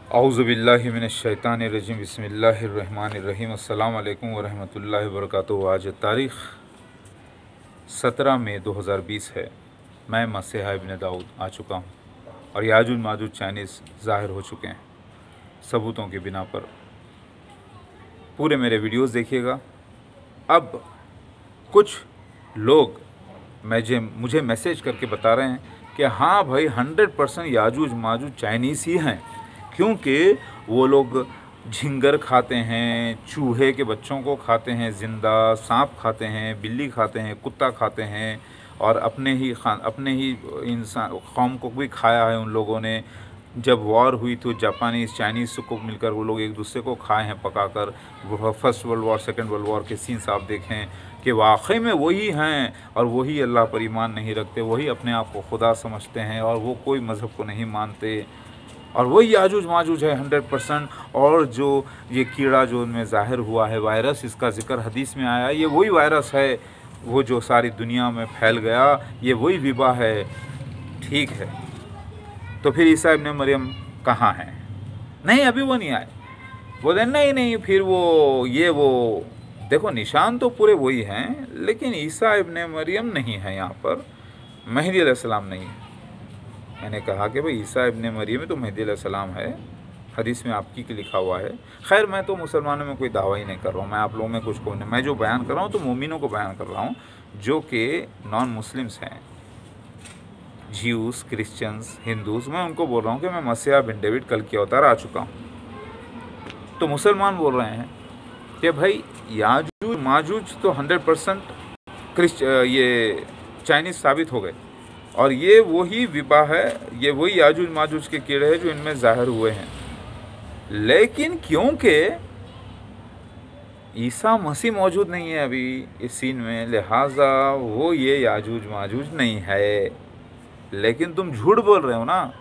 औज़ुबिल्लाहि मिनश्शैतानिर्रजीम बिस्मिल्लाहिर्रहमानिर्रहीम अस्सलाम वालेकुम वरहमतुल्लाहि वबरकातुहू। आज तारीख़ 17 मई 2020 है। मैं मसीहा इब्न दाऊद आ चुका हूँ और याजूज माजूज चाइनीज़ ज़ाहिर हो चुके हैं सबूतों की बिना पर। पूरे मेरे वीडियोस देखिएगा। अब कुछ लोग मुझे मैसेज करके बता रहे हैं कि हाँ भाई 100% याजूज माजूज चाइनीज़ ही हैं, क्योंकि वो लोग झिंगर खाते हैं, चूहे के बच्चों को खाते हैं, ज़िंदा सांप खाते हैं, बिल्ली खाते हैं, कुत्ता खाते हैं और अपने ही इंसान कौम को भी खाया है उन लोगों ने। जब वॉर हुई तो जापानीज़ चाइनीज़ को मिलकर वो लोग एक दूसरे को खाए हैं पकाकर। First world war, second world war के सीन्स आप देखें कि वाकई में वही हैं और वही अल्लाह पर ईमान नहीं रखते, वही अपने आप को खुदा समझते हैं और वो कोई मज़हब को नहीं मानते और वही याजूज माजूज है 100%। और जो ये कीड़ा जो उनमें ज़ाहिर हुआ है, वायरस, इसका ज़िक्र हदीस में आया, ये वही वायरस है वो जो सारी दुनिया में फैल गया, ये वही विबा है। ठीक है, तो फिर ईसा इब्न मरियम कहाँ हैं? नहीं, अभी वो नहीं आए। बोले नहीं फिर वो देखो निशान तो पूरे वही हैं, लेकिन ईसा इब्न मरियम नहीं है यहाँ पर, मेहदी अलैहिस्सलाम नहीं है। मैंने कहा कि भाई ईसा इब्न मरियम तो मेहदी अलैहिस्सलाम है, हदीस में आपकी के लिखा हुआ है। खैर, मैं तो मुसलमानों में कोई दावा ही नहीं कर रहा हूँ, मैं आप लोगों में कुछ को नहीं, मैं जो बयान कर रहा हूँ तो मोमिनों को बयान कर रहा हूँ जो कि नॉन मुस्लिम्स हैं, ज्यूस, क्रिश्चियंस, हिंदूज़। मैं उनको बोल रहा हूँ कि मैं मसीहा बिन डेविड कल की अवतार आ चुका हूँ। तो मुसलमान बोल रहे हैं कि भाई याजूज माजूज तो 100% ये चाइनीज़ साबित हो गए और ये वही विबा है, ये वही याजूज माजूज के कीड़े हैं जो इनमें ज़ाहिर हुए हैं। लेकिन क्योंकि ईसा मसीह मौजूद नहीं है अभी इस सीन में, लिहाजा वो ये याजूज माजूज नहीं है। लेकिन तुम झूठ बोल रहे हो ना,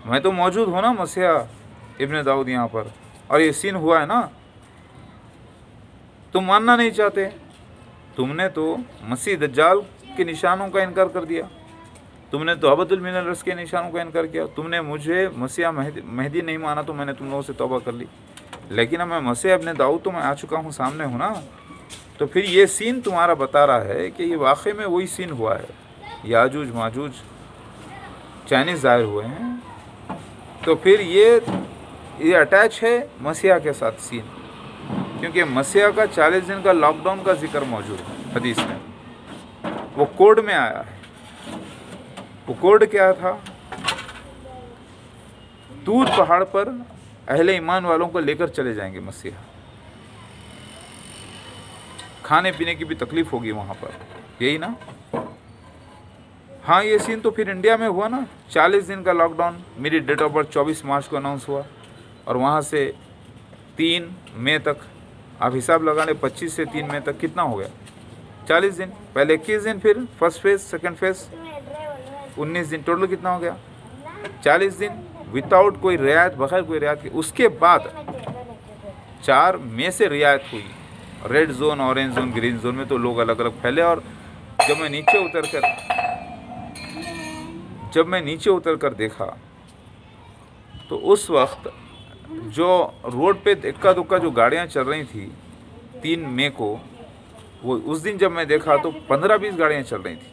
मैं तो मौजूद हूँ ना मसीहा इब्न दाऊद यहाँ पर, और ये सीन हुआ है ना। तुम मानना नहीं चाहते, तुमने तो मसीह दज्जाल के निशानों का इनकार कर दिया, तुमने तो अबदुल मिनल रस के निशानों का इनकार किया, तुमने मुझे मसीहा मेहदी नहीं माना तो मैंने तुम लोगों से तौबा कर ली। लेकिन अब मैं मसीह इब्न दाऊद तो मैं आ चुका हूँ, सामने हूँ ना। तो फिर ये सीन तुम्हारा बता रहा है कि ये वाकई में वही सीन हुआ है, याजूज माजूज चाइनीज़ ज़ाहिर हुए हैं। तो फिर ये अटैच है मसीहा के साथ सीन, क्योंकि मसीहा का 40 दिन का लॉकडाउन का जिक्र मौजूद है हदीस में, वो कोड में आया है। वो कोड क्या था? दूर पहाड़ पर अहले ईमान वालों को लेकर चले जाएंगे मसीहा, खाने पीने की भी तकलीफ होगी वहाँ पर, यही ना? हाँ, ये सीन तो फिर इंडिया में हुआ ना, 40 दिन का लॉकडाउन। मेरी डेट ऑफ बर्थ 24 मार्च को अनाउंस हुआ और वहाँ से 3 मई तक आप हिसाब लगा लें, 25 से 3 मई तक कितना हो गया? 40 दिन। पहले 21 दिन, फिर फर्स्ट फेज़, सेकंड फेज़ 19 दिन, टोटल कितना हो गया? 40 दिन विदाउट कोई रियायत, बगैर कोई रियायत के। उसके बाद 4 मई से रियायत हुई। Red zone, orange zone, green zone में तो लोग अलग अलग फैले। और जब मैं नीचे उतर कर देखा तो उस वक्त जो रोड पे इक्का दुक्का जो गाड़ियाँ चल रही थी 3 मई को, वो उस दिन जब मैं देखा तो 15-20 गाड़ियाँ चल रही थी।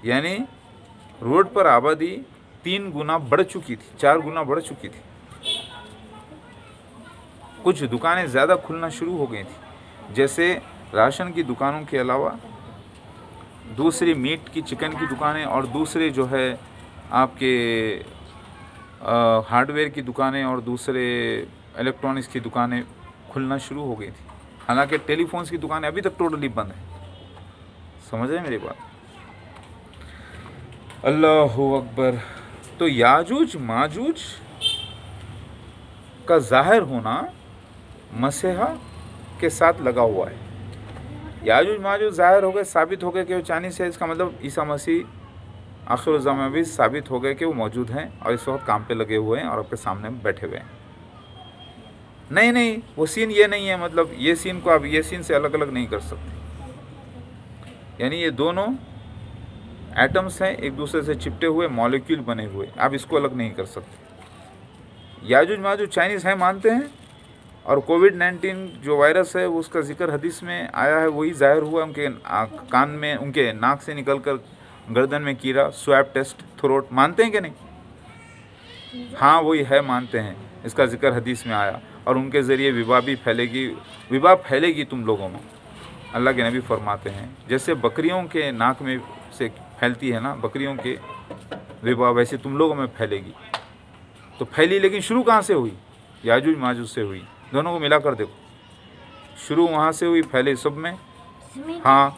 यानी रोड पर आबादी 3 गुना बढ़ चुकी थी, 4 गुना बढ़ चुकी थी। कुछ दुकानें ज़्यादा खुलना शुरू हो गई थी, जैसे राशन की दुकानों के अलावा दूसरी मीट की, चिकन की दुकानें और दूसरे जो है आपके हार्डवेयर की दुकानें और दूसरे इलेक्ट्रॉनिक्स की दुकानें खुलना शुरू हो गई थी। हालांकि टेलीफोन्स की दुकानें अभी तक टोटली बंद हैं। समझ रहे मेरी बात? अल्लाहु अकबर। तो याजूज माजूज का ज़ाहिर होना मसीहा के साथ लगा हुआ है। याजूज माजूज ज़ाहिर हो गए, साबित हो गए कि वो चाइनीज़ है। इसका मतलब ईसा मसीह आखिर ज़माने में भी साबित हो गए कि वो मौजूद हैं और इस वक्त काम पे लगे हुए हैं और आपके सामने बैठे हुए हैं। नहीं, वो सीन ये नहीं है। मतलब ये सीन को आप ये सीन से अलग अलग नहीं कर सकते। यानी ये दोनों एटम्स हैं, एक दूसरे से चिपटे हुए मॉलिक्यूल बने हुए, आप इसको अलग नहीं कर सकते। याजूज माजूज चाइनीज़ है मानते हैं, और कोविड-19 जो वायरस है उसका जिक्र हदीस में आया है, वही ज़ाहिर हुआ उनके कान में, उनके नाक से निकल कर गर्दन में कीड़ा, स्वैब टेस्ट, थ्रोट, मानते हैं कि नहीं? हाँ वही है, मानते हैं, इसका जिक्र हदीस में आया, और उनके ज़रिए विबा भी फैलेगी, विबा फैलेगी तुम लोगों में, अल्लाह के नबी फरमाते हैं। जैसे बकरियों के नाक में से फैलती है ना बकरियों के विबा, वैसे तुम लोगों में फैलेगी। तो फैली, लेकिन शुरू कहाँ से हुई? याजूज माजूज से हुई। दोनों को मिला कर देखो, शुरू वहाँ से हुई, फैले सब में। हाँ,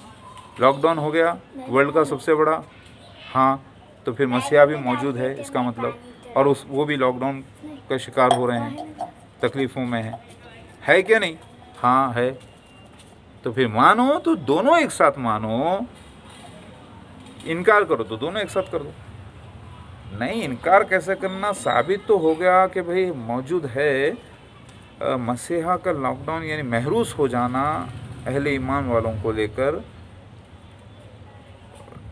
लॉकडाउन हो गया वर्ल्ड का सबसे बड़ा, हाँ, तो फिर मसीहा भी मौजूद है इसका मतलब, और वो भी लॉकडाउन का शिकार हो रहे हैं, तकलीफ़ों में है क्या नहीं? हाँ है। तो फिर मानो तो दोनों एक साथ मानो, इनकार करो तो दोनों एक साथ कर दो। नहीं, इनकार कैसे करना? साबित तो हो गया कि भाई मौजूद है। मसीहा का लॉकडाउन यानी महरूस हो जाना अहले ईमान वालों को लेकर,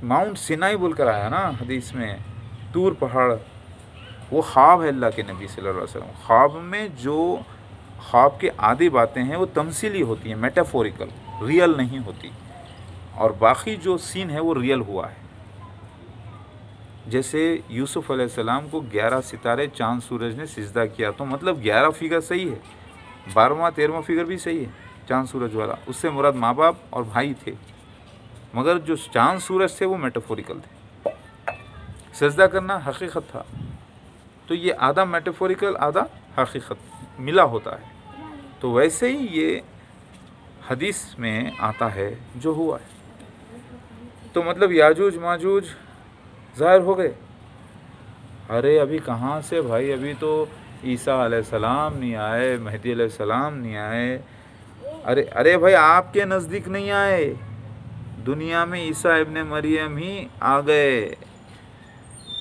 माउंट सिनाई बोलकर आया ना हदीस में, तूर पहाड़, वो ख्वाब है अल्लाह के नबी सल्लल्लाहु अलैहि वसल्लम। ख्वाब में जो ख्वाब की आधी बातें हैं वो तमसीली होती हैं, मेटाफोरिकल, रियल नहीं होती, और बाकी जो सीन है वो रियल हुआ है। जैसे यूसुफ अलैहिस्सलाम को 11 सितारे चांद सूरज ने सिजदा किया, तो मतलब 11 फिगर सही है, 12वां 13वां फिगर भी सही है चांद सूरज वाला, उससे मुराद माँ बाप और भाई थे, मगर जो चांद सूरज थे वो मेटाफोरिकल थे, सिजदा करना हकीकत था। तो ये आधा मेटाफोरिकल आधा हकीकत मिला होता है। तो वैसे ही ये हदीस में आता है जो हुआ है। तो मतलब याजूज माजूज ज़ाहिर हो गए। अरे अभी कहाँ से भाई, अभी तो ईसा अलैहिस्सलाम नहीं आए, मेहदी अलैहिस्सलाम नहीं आए। अरे भाई आपके नज़दीक नहीं आए, दुनिया में ईसा इब्ने मरियम ही आ गए।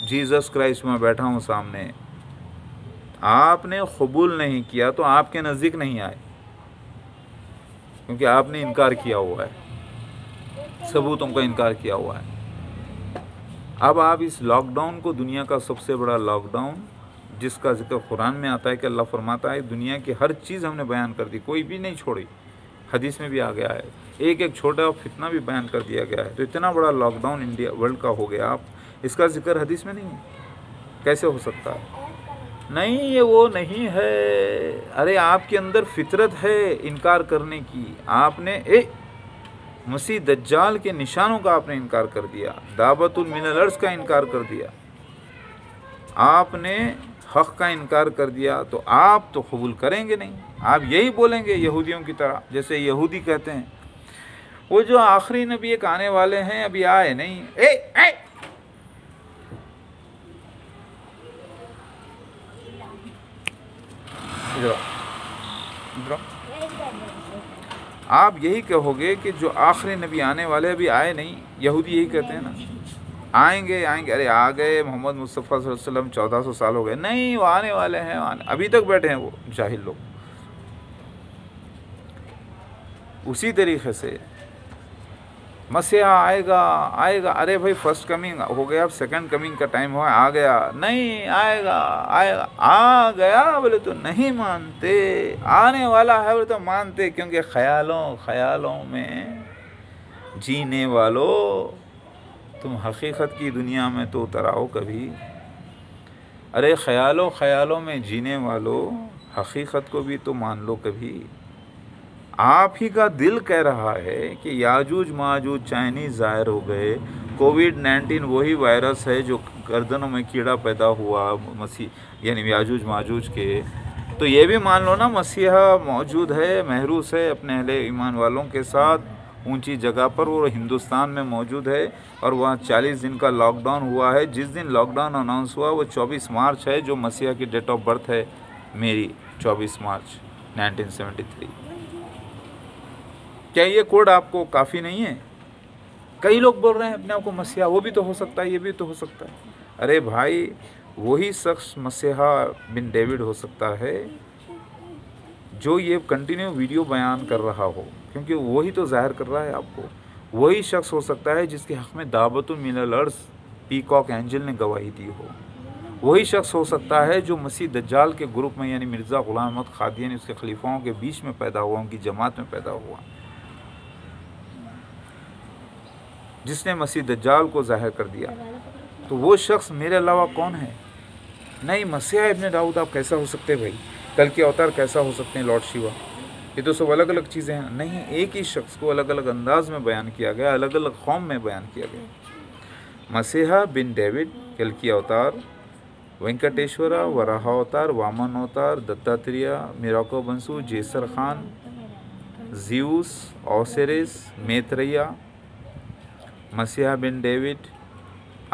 जीसस क्राइस्ट में बैठा हूँ सामने, आपने कबूल नहीं किया तो आपके नज़दीक नहीं आए, क्योंकि आपने इनकार किया हुआ है, सबूतों का इनकार किया हुआ है। अब आप इस लॉकडाउन को, दुनिया का सबसे बड़ा लॉकडाउन जिसका जिक्र कुरान में आता है कि अल्लाह फरमाता है दुनिया की हर चीज़ हमने बयान कर दी, कोई भी नहीं छोड़ी, हदीस में भी आ गया है, एक एक छोटा फितना भी बयान कर दिया गया है। तो इतना बड़ा लॉकडाउन इंडिया वर्ल्ड का हो गया, आप इसका जिक्र हदीस में नहीं है, कैसे हो सकता है? नहीं, ये वो नहीं है। अरे आपके अंदर फितरत है इनकार करने की, आपने मसीह दज्जाल के निशानों का आपने इनकार कर दिया, दावतुल मिनल अर्ज़ का इनकार कर दिया, आपने हक़ का इनकार कर दिया, तो आप तो कबूल करेंगे नहीं, आप यही बोलेंगे यहूदियों की तरह। जैसे यहूदी कहते हैं वो जो आखिरी नबी एक आने वाले हैं अभी आए नहीं। आप यही कहोगे कि जो आखिरी नबी आने वाले अभी आए नहीं, यहूदी यही कहते हैं ना, आएंगे आएंगे। अरे आ गए मोहम्मद मुस्तफ़ा सल्लल्लाहु अलैहि वसल्लम, 1400 साल हो गए, नहीं वो आने वाले हैं, अभी तक बैठे हैं वो जाहिल लोग। उसी तरीके से मसीहा आएगा आएगा, अरे भाई फर्स्ट कमिंग हो गया, अब सेकंड कमिंग का टाइम हुआ, आ गया, नहीं आएगा आएगा, आ गया बोले तो नहीं मानते, आने वाला है बोले तो मानते, क्योंकि ख्यालों में जीने वालों, तुम हकीकत की दुनिया में तो उतर आओ कभी। अरे ख्यालों में जीने वालों, हकीकत को भी तो मान लो कभी। आप ही का दिल कह रहा है कि याजूज माजूज चाइनीज़ ज़ाहिर हो गए, कोविड-19 वही वायरस है जो गर्दनों में कीड़ा पैदा हुआ मसीह यानी याजूज माजूज के। तो ये भी मान लो ना मसीहा मौजूद है, महरूस है अपने अहले ईमान वालों के साथ ऊंची जगह पर, वो हिंदुस्तान में मौजूद है, और वहाँ 40 दिन का लॉकडाउन हुआ है। जिस दिन लॉकडाउन अनाउंस हुआ वो 24 मार्च है, जो मसीहा की डेट ऑफ बर्थ है मेरी, 24 मार्च 1973। क्या ये कोड आपको काफ़ी नहीं है? कई लोग बोल रहे हैं अपने आप को मसीहा, वो भी तो हो सकता है, ये भी तो हो सकता है। अरे भाई वही शख्स मसीहा बिन डेविड हो सकता है जो ये कंटिन्यू वीडियो बयान कर रहा हो, क्योंकि वही तो ज़ाहिर कर रहा है आपको। वही शख्स हो सकता है जिसके हक़ में दावतुल मिनल अर्ज़ पीकॉक एंजल ने गवाही दी हो। वही शख्स हो सकता है जो मसीह दज्जाल के ग्रुप में यानी मिर्ज़ा ग़ुलाम अहमद क़ादियानी उसके खलीफाओं के बीच में पैदा हुआ, उनकी जमात में पैदा हुआ, जिसने मसीह दज्जाल को ज़ाहिर कर दिया। तो वो शख्स मेरे अलावा कौन है? नहीं, मसीहा इब्न दाऊद आप कैसा हो सकते हैं भाई? कल के अवतार कैसा हो सकते हैं? लॉर्ड शिवा? ये तो सब अलग अलग चीज़ें हैं। नहीं, एक ही शख्स को अलग अलग अंदाज में बयान किया गया, अलग अलग कौम में बयान किया गया। मसीहा बिन डेविड, कल की अवतार, वेंकटेश्वरा, वराह अवतार, वामन अवतार, दत्तात्रेय, मिराको बंसु, जेसर खान, ज़्यूस, ओसिरिस, मैत्रेय, मसीहा बिन डेविड,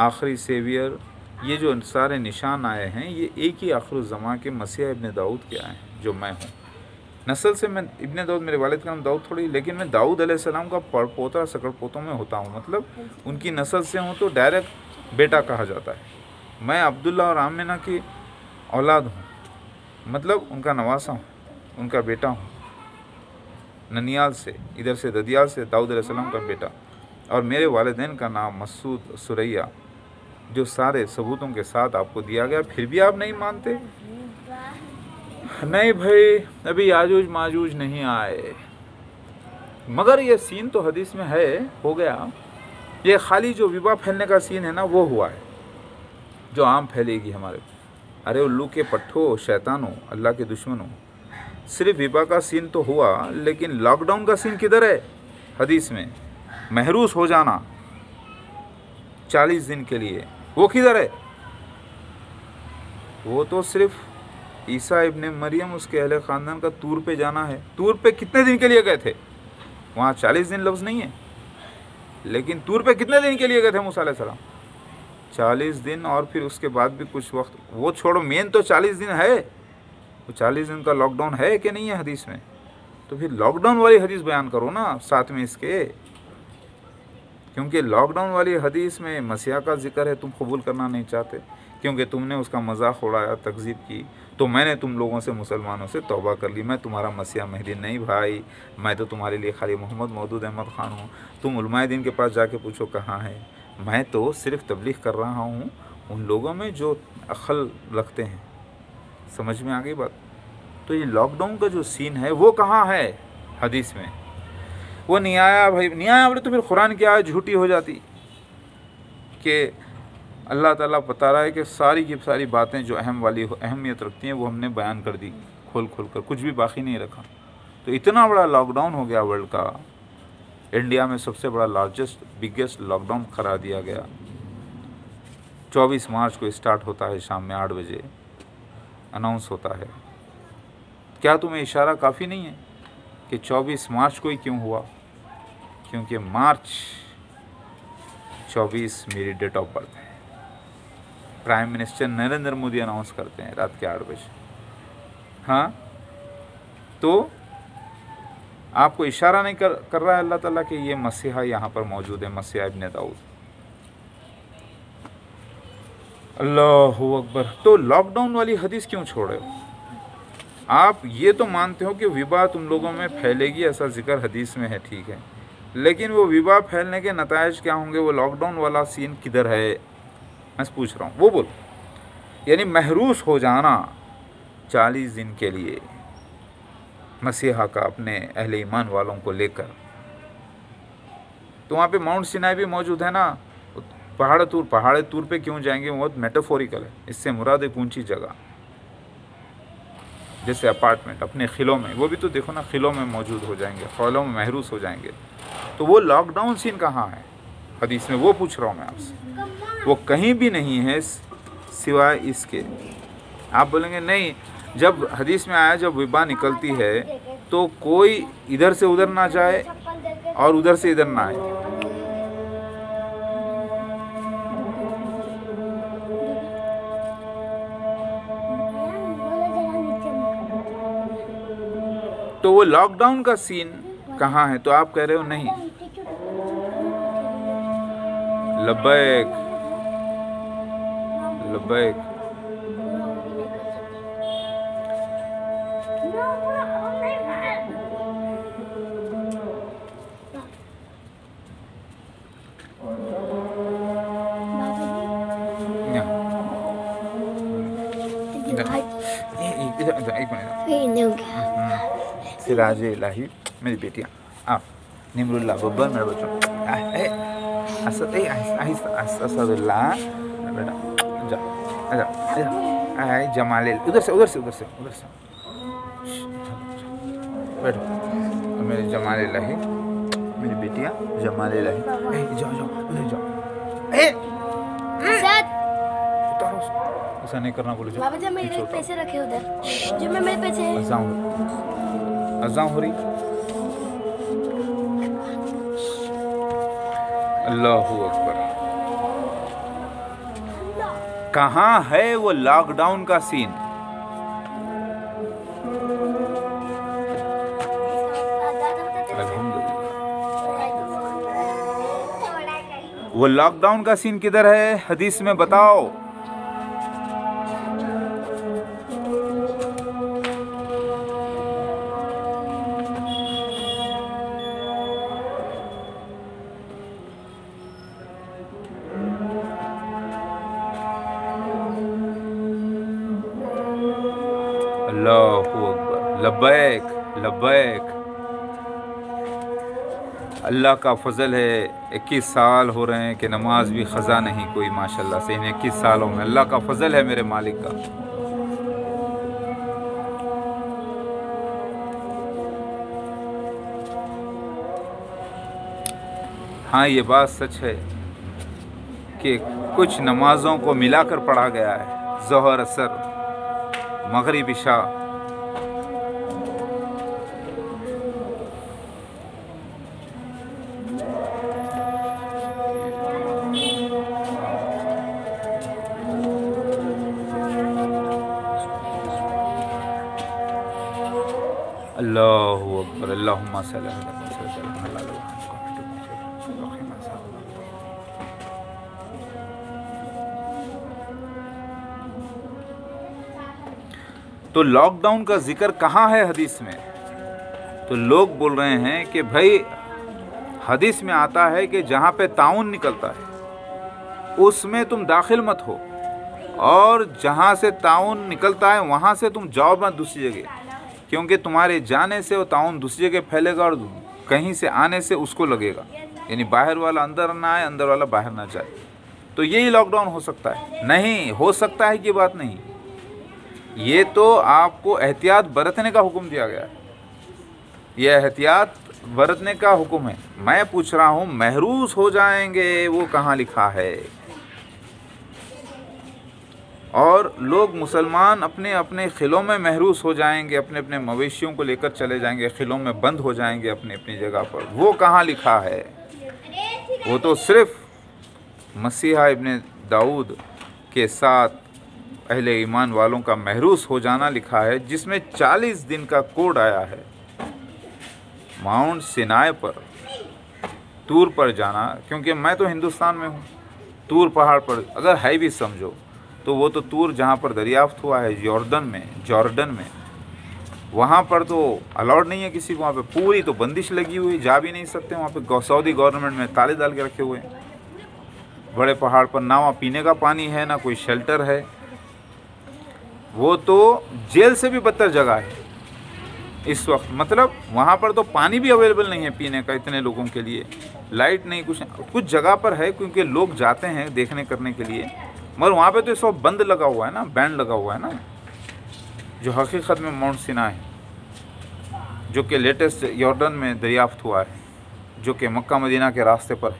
आखिरी सेवियर, ये जो सारे निशान आए हैं ये एक ही आखिरुज़्ज़मा के मसीहा इब्न दाऊद के आए हैं, जो मैं हूँ। नस्ल से मैं इब्न दाऊद, मेरे वालिद का नाम दाऊद थोड़ी, लेकिन मैं दाऊद अलैहिस्सलाम का पोता सकड़ पोतों में होता हूँ, मतलब उनकी नस्ल से हूँ तो डायरेक्ट बेटा कहा जाता है। मैं अब्दुल्ला और आमिना की औलाद हूँ, मतलब उनका नवासा हूँ, उनका बेटा हूँ। ननियाल से, इधर से ददियाल से दाऊद अलैहिस्सलाम का बेटा, और मेरे वालिदैन का नाम मसूद सुरैया, जो सारे सबूतों के साथ आपको दिया गया, फिर भी आप नहीं मानते। नहीं भाई, अभी याजूज माजूज नहीं आए, मगर ये सीन तो हदीस में है, हो गया। ये खाली जो विबा फैलने का सीन है ना, वो हुआ है, जो आम फैलेगी हमारे। अरे उल्लू के पट्ठों, शैतानों, अल्लाह के दुश्मनों, सिर्फ विबा का सीन तो हुआ, लेकिन लॉकडाउन का सीन किधर है? हदीस में महरूस हो जाना 40 दिन के लिए, वो किधर है? वो तो सिर्फ ईसा इब्ने मरियम, उसके अहले ख़ानदान का तूर पे जाना है। तूर पे कितने दिन के लिए गए थे? वहाँ 40 दिन लफ्ज़ नहीं है, लेकिन तूर पे कितने दिन के लिए गए थे मूसा अलैहिस्सलाम? 40 दिन, और फिर उसके बाद भी कुछ वक्त, वो छोड़ो, मेन तो 40 दिन है। वो 40 दिन का लॉकडाउन है कि नहीं है हदीस में? तो फिर लॉकडाउन वाली हदीस बयान करो ना साथ में इसके, क्योंकि लॉकडाउन वाली हदीस में मसीहा का जिक्र है, तुम कबूल करना नहीं चाहते क्योंकि तुमने उसका मजाक उड़ाया, तकज़ीब की। तो मैंने तुम लोगों से, मुसलमानों से तौबा कर ली, मैं तुम्हारा मसीहा मेहदी नहीं भाई, मैं तो तुम्हारे लिए खाली मोहम्मद मौदूद अहमद ख़ान हूँ। तुम उलमाए दीन के पास जाके पूछो कहाँ है, मैं तो सिर्फ तबलीग कर रहा हूँ उन लोगों में जो अक्ल रखते हैं। समझ में आ गई बात? तो ये लॉकडाउन का जो सीन है वो कहाँ है हदीस में? वो नहीं आया भाई, नहीं आया बोले तो फिर कुरान की आयत झूठी हो जाती कि अल्लाह ताला बता रहा है कि सारी की सारी बातें जो अहमियत रखती हैं वो हमने बयान कर दी खोल खोल कर, कुछ भी बाकी नहीं रखा। तो इतना बड़ा लॉकडाउन हो गया वर्ल्ड का, इंडिया में सबसे बड़ा बिगेस्ट लॉकडाउन करा दिया गया। 24 मार्च को स्टार्ट होता है, शाम में 8 बजे अनाउंस होता है। क्या तुम्हें इशारा काफ़ी नहीं है कि 24 मार्च को ही क्यों हुआ? क्योंकि मार्च 24 मेरी डेट ऑफ बर्थ है। Prime minister Narendra Modi announce करते हैं रात के 8 बजे। हाँ, तो आपको इशारा नहीं कर रहा है अल्लाह ताला कि ये मसीहा यहाँ पर मौजूद है, मसीहा इब्न दाऊद। अल्लाहु अकबर। तो लॉकडाउन वाली हदीस क्यों छोड़े हो? आप ये तो मानते हो कि विबा तुम लोगों में फैलेगी, ऐसा जिक्र हदीस में है, ठीक है, लेकिन वो विबा फैलने के नतायज क्या होंगे? वो लॉकडाउन वाला सीन किधर है? मैं पूछ रहा हूँ, वो बोल। यानी महरूस हो जाना 40 दिन के लिए मसीहा का अपने अहले ईमान वालों को लेकर। तो वहाँ पे माउंट सिनाई भी मौजूद है ना, पहाड़ तूर पे क्यों जाएंगे? बहुत मेटाफोरिकल है, इससे मुराद एक ऊंची जगह, जैसे अपार्टमेंट अपने खिलों में, वो भी तो देखो ना, खिलों में मौजूद हो जाएंगे, खौलों में महरूस हो जाएंगे। तो वो लॉकडाउन सीन कहाँ है हदीस में? वो पूछ रहा हूँ मैं आपसे। वो कहीं भी नहीं है सिवाय इसके। आप बोलेंगे नहीं, जब हदीस में आया जब विबा निकलती है तो कोई इधर से उधर ना जाए और उधर से इधर ना आए। तो वो लॉकडाउन का सीन कहाँ है? तो आप कह रहे हो नहीं। लब्बैक लब्बैक। एक मिनट। सिराज इलाही मेरी बेटियाँ आप निमरुल्ला बब्बर मेरे बच्चों असदुल्ला बेटा जा जमाले उधर से बैठो। मेरे जमाले इलाही मेरी बेटियाँ जमाले इलाही जाओ उधर जाओ। ऐसा नहीं करना बोले। बाबा जब मेरे पैसे रखे उधर जो मैं मेरे पैसे अज़ां हो रही। अल्लाहू अकबर। कहाँ है वो लॉकडाउन का सीन? वो लॉकडाउन का सीन किधर है हदीस में बताओ। अल्लाहू अकबर। लब्बैक लब्बैक। अल्लाह का फजल है 21 साल हो रहे हैं कि नमाज भी ख़ज़ा नहीं कोई माशाल्लाह से। इन 21 सालों में अल्लाह का फजल है मेरे मालिक का। हाँ ये बात सच है कि कुछ नमाज़ों को मिलाकर पढ़ा गया है। ज़ोहर असर मगरिब इशा। अल्लाहु अकबर। अल्लाहुम्मा सल्ली अला तो लॉकडाउन का जिक्र कहाँ है हदीस में? तो लोग बोल रहे हैं कि भाई हदीस में आता है कि जहाँ पे ताउन निकलता है उसमें तुम दाखिल मत हो, और जहाँ से ताउन निकलता है वहाँ से तुम जाओ मत दूसरी जगह, क्योंकि तुम्हारे जाने से वो ताउन दूसरी जगह फैलेगा और कहीं से आने से उसको लगेगा। यानी बाहर वाला अंदर ना आए, अंदर वाला बाहर ना जाए। तो यही लॉकडाउन हो सकता है? नहीं हो सकता है कि बात नहीं। ये तो आपको एहतियात बरतने का हुक्म दिया गया है। यह एहतियात बरतने का हुक्म है। मैं पूछ रहा हूँ महरूस हो जाएंगे वो कहाँ लिखा है? और लोग मुसलमान अपने अपने खिलों में महरूस हो जाएंगे, अपने अपने मवेशियों को लेकर चले जाएंगे, खिलों में बंद हो जाएंगे अपनी अपनी जगह पर। वो कहाँ लिखा है? वो तो सिर्फ मसीहा इब्ने दाऊद के साथ अहले ईमान वालों का महरूस हो जाना लिखा है, जिसमें 40 दिन का कोड आया है। माउंट सिनाई पर तूर पर जाना, क्योंकि मैं तो हिंदुस्तान में हूँ। तूर पहाड़ पर अगर है भी समझो तो वो तो तूर जहाँ पर दरियाफ्त हुआ है जॉर्डन में, वहाँ पर तो अलाउड नहीं है किसी को। वहाँ पे पूरी तो बंदिश लगी हुई, जा भी नहीं सकते। वहाँ पे सऊदी गवर्नमेंट में ताले डाल के रखे हुए हैं बड़े पहाड़ पर। ना वहाँ पीने का पानी है, ना कोई शेल्टर है। वो तो जेल से भी बदतर जगह है इस वक्त। मतलब वहाँ पर तो पानी भी अवेलेबल नहीं है पीने का इतने लोगों के लिए। लाइट नहीं, कुछ जगह पर है क्योंकि लोग जाते हैं देखने करने के लिए, मगर वहाँ पे तो सब बंद लगा हुआ है ना, बैंड लगा हुआ है ना। जो हकीकत में माउंट सिनाई है, जो कि लेटेस्ट जॉर्डन में दरियाफ्त हुआ है, जो कि मक्का मदीना के रास्ते पर है,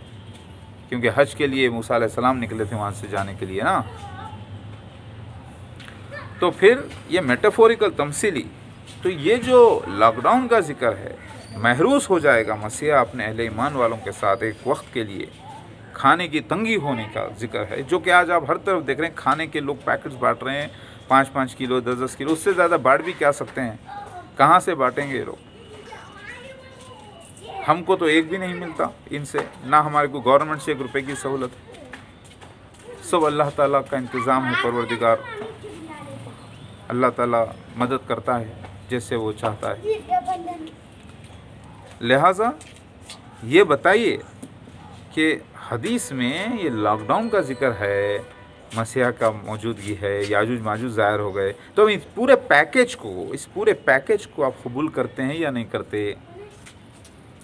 क्योंकि हज के लिए मूसा अलैहिस्सलाम निकले थे वहाँ से जाने के लिए ना। तो फिर ये मेटाफोरिकल तमसीली, तो ये जो लॉकडाउन का जिक्र है, महरूस हो जाएगा मसीहा अपने अहले ईमान वालों के साथ एक वक्त के लिए। खाने की तंगी होने का जिक्र है, जो कि आज आप हर तरफ देख रहे हैं। खाने के लोग पैकेट्स बांट रहे हैं, 5-5 किलो 10-10 किलो, उससे ज़्यादा बांट भी क्या सकते हैं? कहाँ से बांटेंगे ये लोग? हमको तो एक भी नहीं मिलता इनसे, ना हमारे को गवर्नमेंट से 1 रुपये की सहूलत है। सब अल्लाह ताला का इंतज़ाम है। परवरदिगार अल्लाह ताला मदद करता है जैसे वो चाहता है। लिहाजा ये बताइए कि हदीस में ये लॉकडाउन का जिक्र है, मसीहा का मौजूदगी है, याजूज माजूज ज़ाहिर हो गए, तो इस पूरे पैकेज को आप कबूल करते हैं या नहीं करते?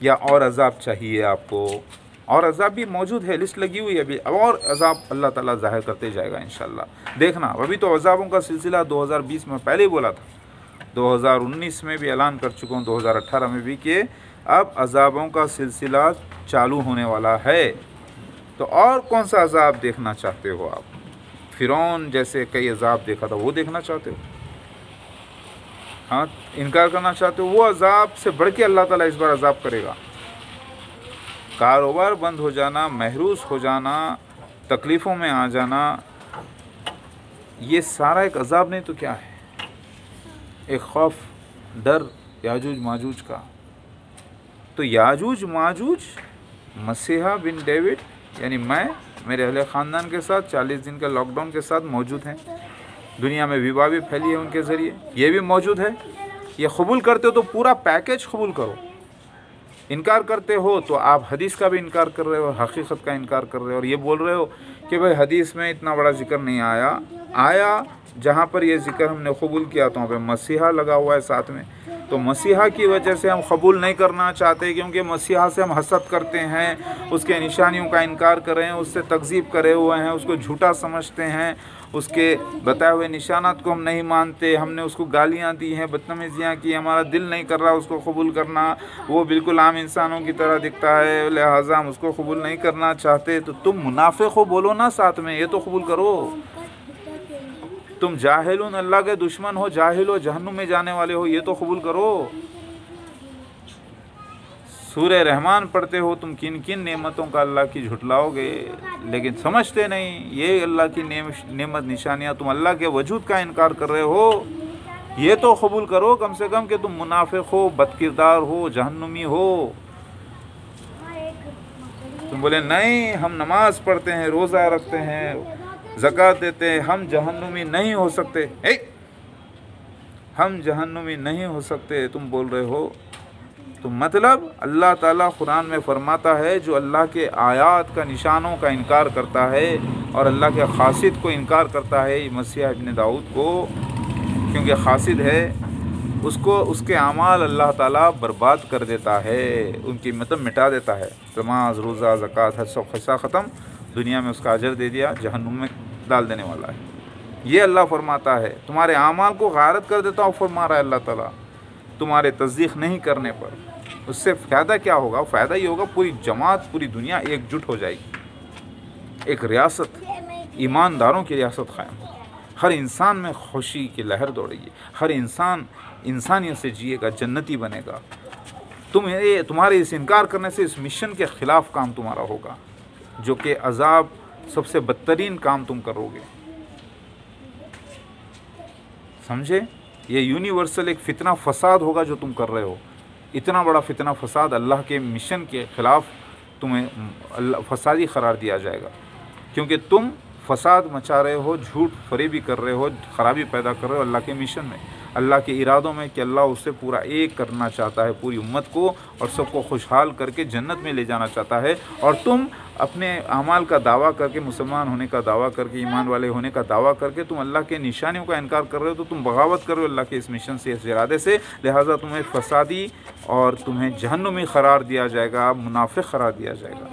या और अज़ाब चाहिए आपको? और अज़ाब भी मौजूद है, लिस्ट लगी हुई है अभी, और अज़ाब अल्लाह ताला ज़ाहिर करते जाएगा इंशाअल्लाह। देखना, अभी तो अज़ाबों का सिलसिला 2020 में पहले ही बोला था, 2019 में भी ऐलान कर चुका हूँ, 2018 में भी, कि अब अज़ाबों का सिलसिला चालू होने वाला है। तो और कौन सा अज़ाब देखना चाहते हो आप? फ़िरौन जैसे कई अज़ाब देखा था, वो देखना चाहते हो? हाँ, इनकार करना चाहते हो? वो अज़ाब से बढ़ के अल्लाह ताला इस बार अज़ाब करेगा। कारोबार बंद हो जाना, महरूस हो जाना, तकलीफ़ों में आ जाना, ये सारा एक अज़ाब नहीं तो क्या है? एक खौफ, डर याजूज माजूज का। तो याजूज माजूज मसीहा बिन डेविड यानी मैं, मेरे अहले ख़ानदान के साथ 40 दिन के लॉकडाउन के साथ मौजूद हैं। दुनिया में विवाह भी फैली है उनके ज़रिए, ये भी मौजूद है। ये कबूल करते हो तो पूरा पैकेज कबूल करो। इनकार करते हो तो आप हदीस का भी इनकार कर रहे हो, हकीकत का इनकार कर रहे हो, और ये बोल रहे हो कि भाई हदीस में इतना बड़ा जिक्र नहीं आया जहाँ पर ये जिक्र हमने कबूल किया तो वहाँ पे मसीहा लगा हुआ है साथ में। तो मसीहा की वजह से हम कबूल नहीं करना चाहते, क्योंकि मसीहा से हम हसद करते हैं, उसके निशानियों का इनकार कर रहे हैं, उससे तकज़ीब करे हुए हैं, उसको झूठा समझते हैं, उसके बताए हुए निशानात को हम नहीं मानते, हमने उसको गालियाँ दी हैं, बदतमीज़ियाँ की, हमारा दिल नहीं कर रहा उसको कबूल करना, वो बिल्कुल आम इंसानों की तरह दिखता है, लिहाजा हम उसको कबूल नहीं करना चाहते। तो तुम मुनाफिक हो बोलो ना साथ में, ये तो कबूल करो। तुम जाहिलून, अल्लाह के दुश्मन हो, जाहिल हो, जहन्नुम में जाने वाले हो, ये तो कबूल करो। सूरह रहमान पढ़ते हो, तुम किन किन नेमतों का अल्लाह की झुटलाओगे, लेकिन समझते नहीं ये अल्लाह की नेमत निशानियाँ, तुम अल्लाह के वजूद का इनकार कर रहे हो, ये तो कबूल करो कम से कम कि तुम मुनाफिक हो, बदकिरदार हो, जहन्नुमी हो। तुम बोले नहीं हम नमाज पढ़ते हैं, रोज़ा रखते हैं, ज़कात देते हैं, हम जहन्नुमी नहीं हो सकते। हम जहन्नुमी नहीं हो सकते तुम बोल रहे हो। तो मतलब अल्लाह ताला कुरान में फरमाता है, जो अल्लाह के आयात का निशानों का इनकार करता है और अल्लाह के खासिद को इनकार करता है, मसीह इब्न दाऊद को, क्योंकि खासिद है, उसको उसके अमाल अल्लाह ताला बर्बाद कर देता है, उनकी मतलब मिटा देता है। नमाज, रोज़ा, ज़कात, हज सब खिस्सा ख़त्म, दुनिया में उसका अजर दे दिया, जहन्नुम में डाल देने वाला है। ये अल्लाह फरमाता है। तुम्हारे अमाल को गारत कर देता हूँ, फरमा रहा है अल्लाह ताला, तुम्हारे तस्दीक़ नहीं करने पर। उससे फ़ायदा क्या होगा? फ़ायदा ये होगा पूरी जमात, पूरी दुनिया एकजुट हो जाएगी, एक रियासत, ईमानदारों की रियासत कायम होगी, हर इंसान में खुशी की लहर दौड़ेगी, हर इंसान इंसानियत से जिएगा, जन्नती बनेगा। तुम्हारे इस इनकार करने से इस मिशन के ख़िलाफ़ काम तुम्हारा होगा, जो कि अज़ाब सबसे बदतरीन काम तुम करोगे। समझे? ये यूनिवर्सल एक फ़ितना फ़साद होगा जो तुम कर रहे हो। इतना बड़ा फ़ितना फ़साद, अल्लाह के मिशन के ख़िलाफ़ तुम्हें फ़सादी करार दिया जाएगा, क्योंकि तुम फ़साद मचा रहे हो, झूठ फरेबी कर रहे हो, ख़राबी पैदा कर रहे हो अल्लाह के मिशन में, अल्लाह के इरादों में, कि अल्लाह उससे पूरा एक करना चाहता है पूरी उम्मत को, और सबको खुशहाल करके जन्नत में ले जाना चाहता है। और तुम अपने अमाल का दावा करके, मुसलमान होने का दावा करके, ईमान वाले होने का दावा करके तुम अल्लाह के निशानियों का इनकार कर रहे हो, तो तुम बगावत कर रहे हो अल्लाह के इस मिशन से, इस इरादे से। लिहाजा तुम्हें फ़सादी और तुम्हें जहन्नुमी करार दिया जाएगा, मुनाफिक करार दिया जाएगा।